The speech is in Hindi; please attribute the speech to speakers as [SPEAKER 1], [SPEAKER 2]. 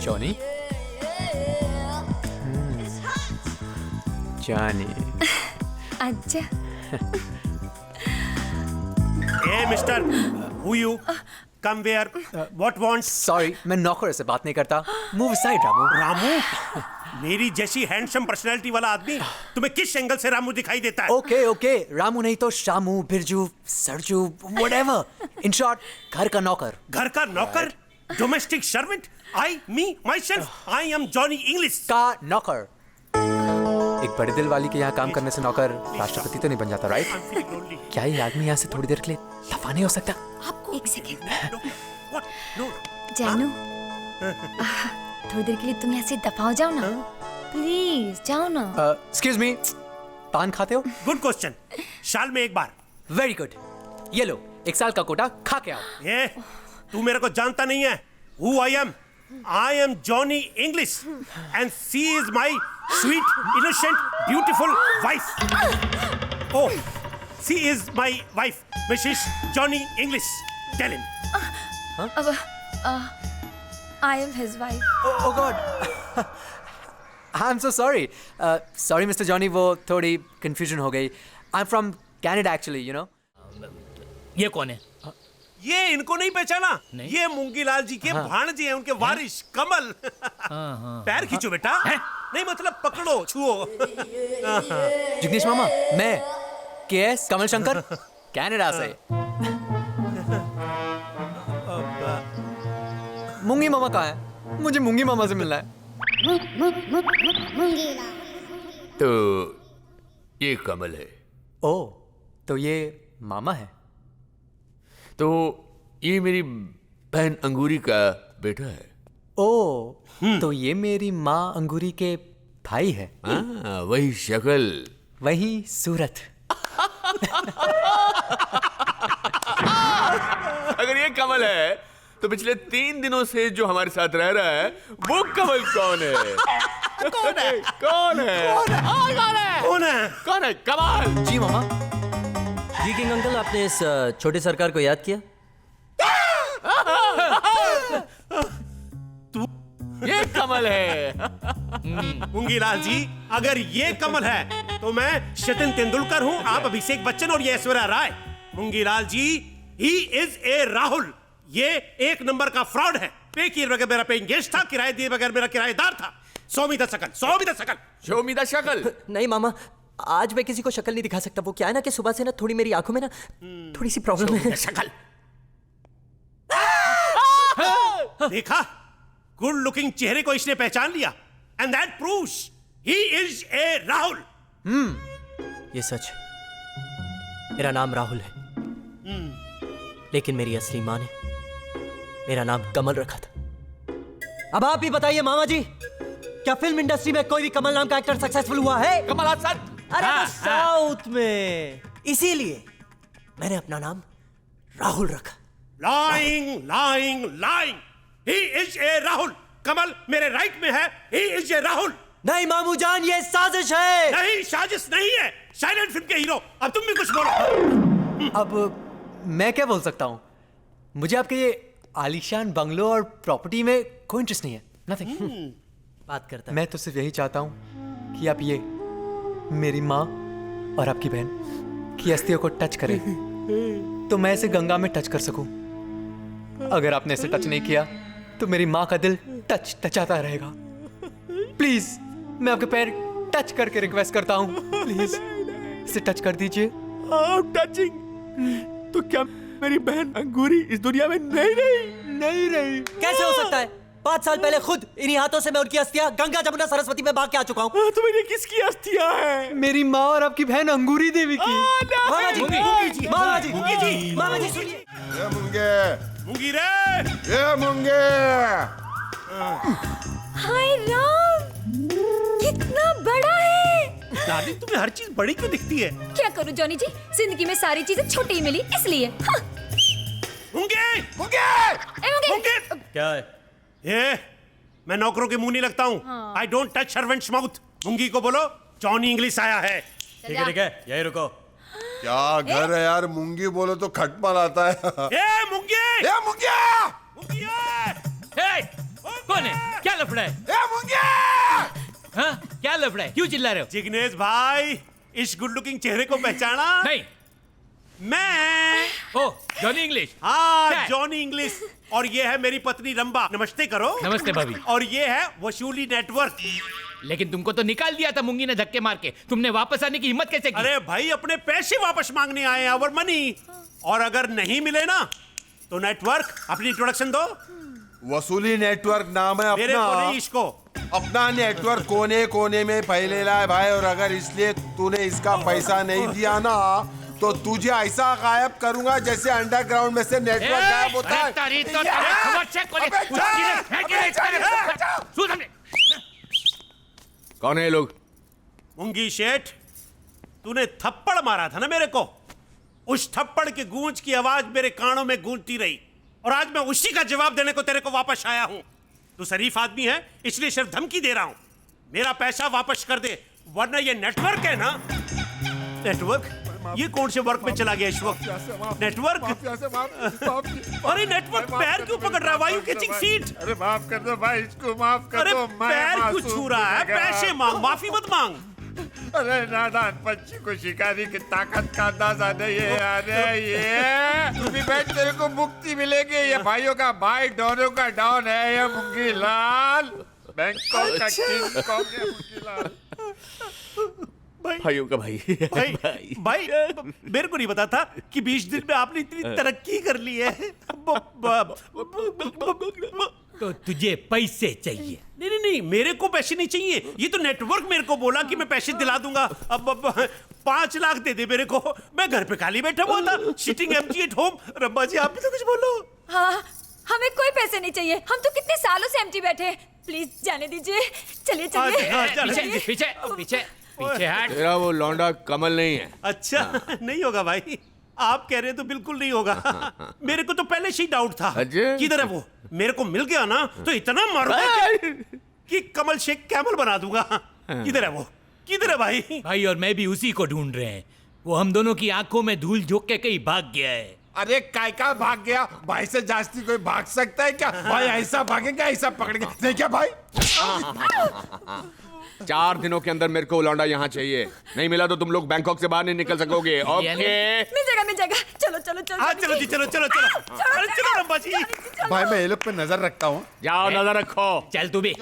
[SPEAKER 1] जॉनी जॉनी
[SPEAKER 2] अच्छा
[SPEAKER 3] ए mister, who you? Come where, what wants?
[SPEAKER 1] Sorry, मैं नौकर से बात नहीं करता। Move side Ramu.
[SPEAKER 3] रामू? मेरी जैसी हैंडसम पर्सनालिटी वाला आदमी तुम्हें किस एंगल से रामू दिखाई देता है?
[SPEAKER 1] ओके ओके, रामू नहीं तो Shamu, Birju, Sarju, whatever. In short, घर का नौकर।
[SPEAKER 3] घर का नौकर? Domestic servant? Me my self, I am Johnny English
[SPEAKER 1] का नौकर। एक बड़े दिल वाली के यहाँ काम करने से नौकर राष्ट्रपति तो नहीं बन जाता, राइट? क्या ये आदमी यहाँ से थोड़ी देर के लिए दफा नहीं हो सकता?
[SPEAKER 2] आपको एक सेकेंड जानू, थोड़ी देर के लिए तुम यहाँ से दफा हो जाओ ना, प्लीज जाओ ना।
[SPEAKER 1] एक्सक्यूज मी, पान खाते हो?
[SPEAKER 3] Good question. साल में एक बार।
[SPEAKER 1] वेरी गुड, ये लो 1 साल का कोटा खा के आओ।
[SPEAKER 3] ये तू मेरे को जानता नहीं है। Who I am? I am Johnny English and she is my sweet, innocent, beautiful wife. Oh, she is my wife, Mrs. Johnny English. Tell him.
[SPEAKER 2] I am his wife.
[SPEAKER 1] Oh God, I'm so sorry. Sorry Mr. Johnny, वो थोड़ी confusion हो गई. I'm from Canada actually, you know.
[SPEAKER 4] ये कौन है?
[SPEAKER 3] ये इनको नहीं पहचाना? नहीं? ये मूंगीलाल जी के भाणजे हैं, उनके वारिस कमल। पैर खींचो बेटा। नहीं मतलब पकड़ो, छुओ।
[SPEAKER 1] जिग्नेश मामा, मैं KS कमल शंकर, कनाडा से। मूंगी मामा कहाँ है? मुझे मूंगी मामा से मिलना है।
[SPEAKER 5] तो ये कमल है।
[SPEAKER 1] ओह, तो ये मामा है।
[SPEAKER 5] तो ये मेरी बहन अंगूरी का बेटा है।
[SPEAKER 1] ओह, तो ये मेरी माँ अंगूरी के भाई है।
[SPEAKER 5] वही शक्ल,
[SPEAKER 1] वही सूरत।
[SPEAKER 5] अगर ये कमल है तो पिछले 3 दिनों से जो हमारे साथ रह रहा है वो कमल कौन है?
[SPEAKER 3] कौन है?
[SPEAKER 5] कौन है?
[SPEAKER 3] कौन है?
[SPEAKER 5] कौन है? कमाल।
[SPEAKER 1] जी मामा।
[SPEAKER 6] जी किंग अंकल, आपने इस छोटे सरकार को याद किया?
[SPEAKER 5] ये कमल है।
[SPEAKER 3] मूंगीलाल जी, अगर ये कमल है तो मैं सचिन तेंदुलकर हूँ, आप अभिषेक बच्चन और ये ऐश्वर्या राय। मूंगीलाल जी, ही इज ए राहुल। ये 1 नंबर का फ्रॉड है। पे किए बगैर मेरा पेइंग गेस्ट था, किराए दिए बगैर मेरा किराएदार था। शो मी द शकल, शो मी द शकल।
[SPEAKER 5] शो मी द शकल।
[SPEAKER 6] नहीं मामा, आज मैं किसी को शक्ल नहीं दिखा सकता। वो क्या है ना कि सुबह से ना थोड़ी मेरी आंखों में ना थोड़ी सी प्रॉब्लम है।
[SPEAKER 3] शकल। देखा, गुड लुकिंग चेहरे को इसने पहचान लिया। And that proves he is a Rahul.
[SPEAKER 6] ये सच, मेरा नाम राहुल है, लेकिन मेरी असली माँ ने मेरा नाम कमल रखा था। अब आप ही बताइए मामा जी, क्या फिल्म इंडस्ट्री में कोई भी कमल नाम का एक्टर सक्सेसफुल हुआ है?
[SPEAKER 5] कमल हासन।
[SPEAKER 6] अरे वो साउथ में, इसीलिए मैंने अपना नाम राहुल रखा।
[SPEAKER 3] Lying lying lying. He is a Rahul. Kamal मेरे राइट में है। He is a Rahul.
[SPEAKER 6] नहीं मामू जान, ये साजिश है।
[SPEAKER 3] नहीं, साजिश नहीं है। साइलेंट फिल्म के हीरो, अब तुम भी कुछ बोलो।
[SPEAKER 1] अब मैं क्या बोल सकता हूँ? मुझे आपके ये आलीशान बंगलो और प्रॉपर्टी में कोई इंटरेस्ट नहीं है। नथिंग।
[SPEAKER 6] बात करता
[SPEAKER 1] मैं तो सिर्फ यही चाहता हूँ कि आप ये मेरी माँ और आपकी बहन की अस्थियों को टच करें, तो मैं इसे गंगा में टच कर सकूं। अगर आपने इसे टच नहीं किया तो मेरी माँ का दिल टचाता रहेगा। प्लीज, मैं आपके पैर टच करके रिक्वेस्ट करता हूँ, प्लीज इसे टच कर दीजिए।
[SPEAKER 5] टचिंग? तो क्या मेरी बहन अंगूरी इस दुनिया में नहीं रही?
[SPEAKER 6] कैसे हो सकता है? 5 साल पहले खुद इन्हीं हाथों से मैं उनकी अस्थियां गंगा जमुना सरस्वती में बहा के आ चुका हूँ।
[SPEAKER 5] तो मेरी किसकी अस्थियां हैं?
[SPEAKER 1] मेरी माँ और आपकी बहन अंगूरी देवी की।
[SPEAKER 6] मामा जी, मामा जी, मामा जी सुनिए।
[SPEAKER 7] ये मुंगे,
[SPEAKER 3] मूंगी रे।
[SPEAKER 7] ये मुंगे।
[SPEAKER 2] हाय राम, कितना बड़ा है।
[SPEAKER 3] डार्लिंग, तुम्हें हर चीज बड़ी क्यों दिखती है?
[SPEAKER 2] क्या करूं जॉनी जी, जिंदगी में सारी चीजें छोटी ही मिली इसलिए। हाँ।
[SPEAKER 3] मूंगे, मूंगे,
[SPEAKER 2] ए, मूंगे।
[SPEAKER 3] मूंगे।
[SPEAKER 6] क्या है?
[SPEAKER 3] ये मैं नौकरों के मुंह नहीं लगता हूँ। I don't touch servants mouth. Moongi को बोलो जॉनी इंग्लिश आया है।
[SPEAKER 6] ठीक है, यही रुको।
[SPEAKER 7] क्या घर है यार, मुंगी बोलो तो खटमल आता है।
[SPEAKER 3] ए मूंगे,
[SPEAKER 7] ये मुंगे।
[SPEAKER 3] मूंगी है।
[SPEAKER 4] कौन है? क्या लफड़ा है? हाँ? क्या लफड़ा है? क्यों चिल्ला रहे हो?
[SPEAKER 3] जिग्नेश भाई, इस गुड लुकिंग चेहरे को पहचाना?
[SPEAKER 4] नहीं।
[SPEAKER 3] मैं
[SPEAKER 4] ओ, जॉनी इंग्लिश।
[SPEAKER 3] हाँ,
[SPEAKER 4] क्या है?
[SPEAKER 3] Johnny English. और ये है मेरी पत्नी रंबा। नमस्ते करो।
[SPEAKER 4] नमस्ते भाभी।
[SPEAKER 3] और ये है वसूली नेटवर्क।
[SPEAKER 4] लेकिन तुमको तो निकाल दिया था मुंगी ने धक्के मार के। तुमने वापस आने की हिम्मत कैसे की?
[SPEAKER 3] अरे भाई, अपने पैसे वापस मांगने आए हैं, आवर मनी। और अगर नहीं मिले ना तो नेटवर्क, अपनी इंट्रोडक्शन दो।
[SPEAKER 7] वसूली नेटवर्क नाम है
[SPEAKER 3] मेरे को नहीं,
[SPEAKER 7] अपना।
[SPEAKER 3] इसको।
[SPEAKER 7] अपना नेटवर्क कोने कोने में फैलेला है भाई, और अगर इसलिए तूने इसका पैसा नहीं दिया ना तो तुझे ऐसा गायब करूंगा जैसे अंडरग्राउंड में से नेटवर्क गायब होता है।
[SPEAKER 5] कौन है ये लोग?
[SPEAKER 3] मुंगी शेठ, तूने थप्पड़ मारा था ना मेरे को। उस थप्पड़ की गूंज की आवाज मेरे कानों में गूंजती रही, और आज मैं उसी का जवाब देने को तेरे को वापस आया हूं। तू शरीफ आदमी है, इसलिए सिर्फ धमकी दे रहा हूं। मेरा पैसा वापस कर दे, वरना ये नेटवर्क है ना, नेटवर्क, ये कौन से वर्क में चला गया इस वक्त? नेटवर्क? अरे नेटवर्क पैर क्यों पकड़ रहा है? वायु कैचिंग फीट।
[SPEAKER 8] अरे माफ कर दो भाई, इसको माफ कर
[SPEAKER 3] अरे
[SPEAKER 8] दो।
[SPEAKER 3] पैर क्यों छू रहा है? पैसे मांग, माफी मत मांग।
[SPEAKER 8] अरे नादान पंछी को शिकारी की ताकत का अंदाजा नहीं है। अरे ये तू भी बैठ, तेरे को मुक्ति मिलेगी। ये भाइयों का भाई, डॉनों का डॉन है ये मुंगी लाल। बैंकॉक का किंग कॉन्ग है मुंगी लाल।
[SPEAKER 5] भाइयों का भाई।
[SPEAKER 3] भाई, मेरे को नहीं पता था कि 20 दिन में आपने इतनी तरक्की कर ली है।
[SPEAKER 4] तो तुझे पैसे चाहिए?
[SPEAKER 3] नहीं नहीं नहीं, मेरे को पैसे नहीं चाहिए। ये तो नेटवर्क मेरे को बोला कि मैं पैसे दिला दूंगा। अब 5 लाख दे दे मेरे को। मैं घर पे खाली बैठा हुआ था, सिटिंग एम्प्टी एट होम। रब्बा जी, आप भी तो कुछ बोलो।
[SPEAKER 2] हाँ, हमें कोई पैसे नहीं चाहिए। हम तो कितने सालों से एम्प्टी बैठे हैं। प्लीज जाने दीजिए। चलिए चलिए।
[SPEAKER 3] हाँ, चलो।
[SPEAKER 4] पीछे पीछे पीछे पीछे हट।
[SPEAKER 5] तेरा वो लौंडा कमल नहीं है।
[SPEAKER 3] अच्छा, नहीं होगा भाई। आप कह रहे हैं तो बिल्कुल नहीं होगा। मेरे को तो पहले से ही डाउट था।
[SPEAKER 5] अच्छा?
[SPEAKER 3] किधर है वो? मेरे को मिल गया ना तो इतना मारूंगा कि कमल शेख कैमल बना दूंगा। किधर है वो? किधर है भाई?
[SPEAKER 4] भाई और मैं भी उसी को ढूंढ रहे हैं। वो हम दोनों की आंखों में धूल झोंक के कहीं भाग गया है।
[SPEAKER 8] अरे काय का भाग गया? भाई से जास्ती कोई भाग सकता है क्या? भाई ऐसा भागेगा, ऐसा पकड़ेगा नहीं क्या भाई?
[SPEAKER 5] 4 दिनों के अंदर मेरे को लौंडा यहाँ चाहिए। नहीं मिला तो तुम लोग बैंकॉक से बाहर नहीं निकल सकोगे। ओके?
[SPEAKER 2] मिल जाएगा। चलो चलो चलो।
[SPEAKER 3] हाँ, चलो जी, चलो चलो चलो। अरे चलो रब्बा जी।
[SPEAKER 8] भाई मैं ये लोग पे नजर रखता हूँ।
[SPEAKER 5] जाओ, नजर रखो।
[SPEAKER 4] चल तू भी।